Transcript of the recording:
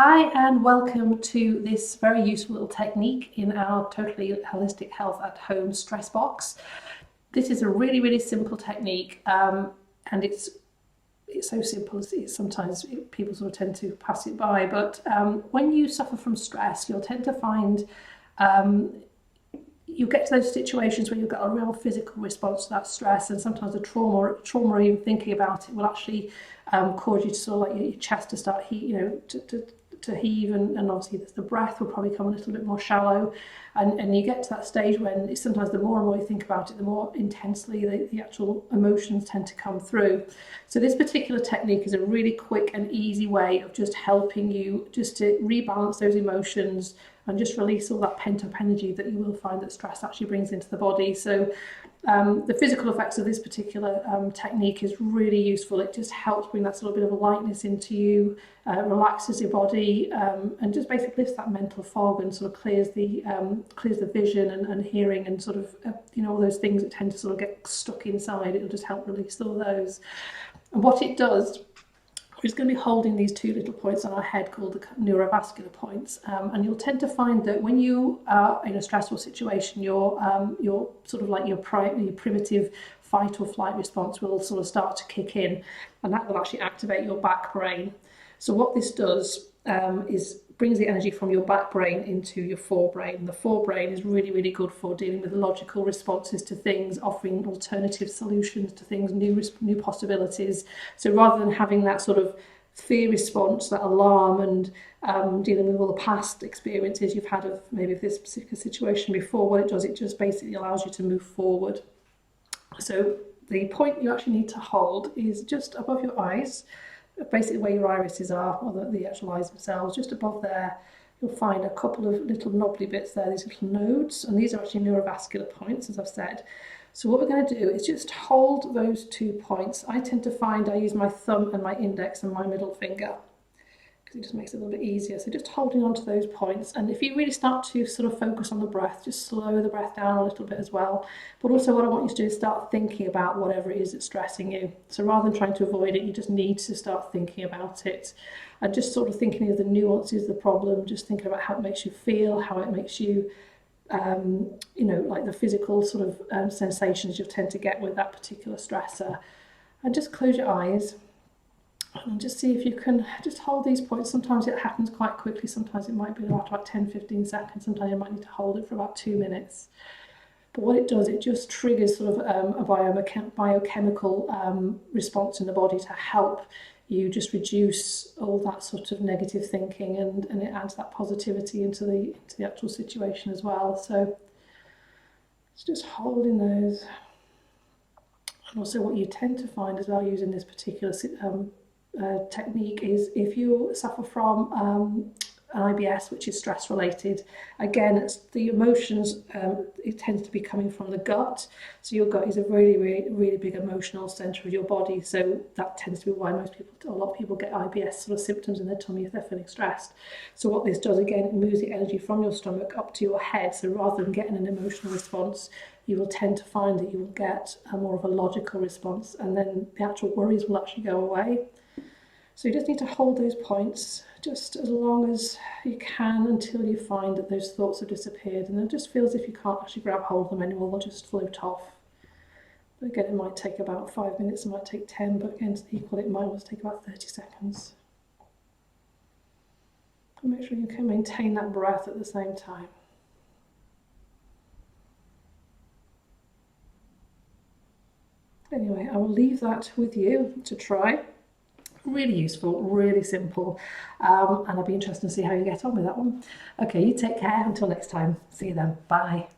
Hi and welcome to this very useful little technique in our Totally Holistic Health at Home stress box. This is a really simple technique and it's so simple sometimes people sort of tend to pass it by, but when you suffer from stress you'll tend to find you get to those situations where you've got a real physical response to that stress, and sometimes the trauma or even thinking about it will actually cause you to sort of like your chest to start to heave, and obviously the breath will probably come a little bit more shallow, and you get to that stage when sometimes the more and more you think about it, the more intensely the actual emotions tend to come through. So this particular technique is a really quick and easy way of just helping you just to rebalance those emotions and just release all that pent-up energy that you will find that stress actually brings into the body. So the physical effects of this particular technique is really useful. It just helps bring that sort of bit of a lightness into you, relaxes your body, and just basically lifts that mental fog and sort of clears the vision and hearing and sort of all those things that tend to sort of get stuck inside. It'll just help release all those. And what it does, we're just going to be holding these two little points on our head called the neurovascular points, and you'll tend to find that when you are in a stressful situation, your sort of like your primitive fight or flight response will sort of start to kick in, and that will actually activate your back brain. So what this does is brings the energy from your back brain into your forebrain. The forebrain is really good for dealing with logical responses to things, offering alternative solutions to things, new possibilities. So rather than having that sort of fear response, that alarm, and dealing with all the past experiences you've had of maybe this particular situation before, what it does, it just basically allows you to move forward. So the point you actually need to hold is just above your eyes, basically where your irises are, or the actual eyes themselves. Just above there you'll find a couple of little knobbly bits there, these little nodes, and these are actually neurovascular points, as I've said. So what we're going to do is just hold those 2 points. I tend to find I use my thumb and my index and my middle finger because it just makes it a little bit easier. So just holding on to those points, and if you really start to sort of focus on the breath, just slow the breath down a little bit as well. But also what I want you to do is start thinking about whatever it is that's stressing you. So rather than trying to avoid it, you just need to start thinking about it, and just sort of thinking of the nuances of the problem, just thinking about how it makes you feel, how it makes you like the physical sort of sensations you tend to get with that particular stressor. And just close your eyes and just see if you can just hold these points. Sometimes it happens quite quickly, sometimes it might be after about 10-15 seconds, sometimes you might need to hold it for about 2 minutes. But what it does, it just triggers sort of a biochemical response in the body to help you just reduce all that sort of negative thinking, and it adds that positivity into the actual situation as well. So it's just holding those. And also what you tend to find as well using this particular technique is if you suffer from an IBS, which is stress related, again it's the emotions, it tends to be coming from the gut. So your gut is a really big emotional center of your body, so that tends to be why a lot of people get IBS sort of symptoms in their tummy if they're feeling stressed. So what this does, again, it moves the energy from your stomach up to your head, so rather than getting an emotional response, you will tend to find that you will get more of a logical response, and then the actual worries will actually go away. So you just need to hold those points just as long as you can until you find that those thoughts have disappeared, and it just feels as if you can't actually grab hold of them anymore, they'll just float off. But again, it might take about 5 minutes, it might take 10, but again, equally it might always take about 30 seconds. And make sure you can maintain that breath at the same time. Anyway, I will leave that with you to try. Really useful, really simple, and I'll be interested to see how you get on with that one. Okay, you take care until next time. See you then. Bye.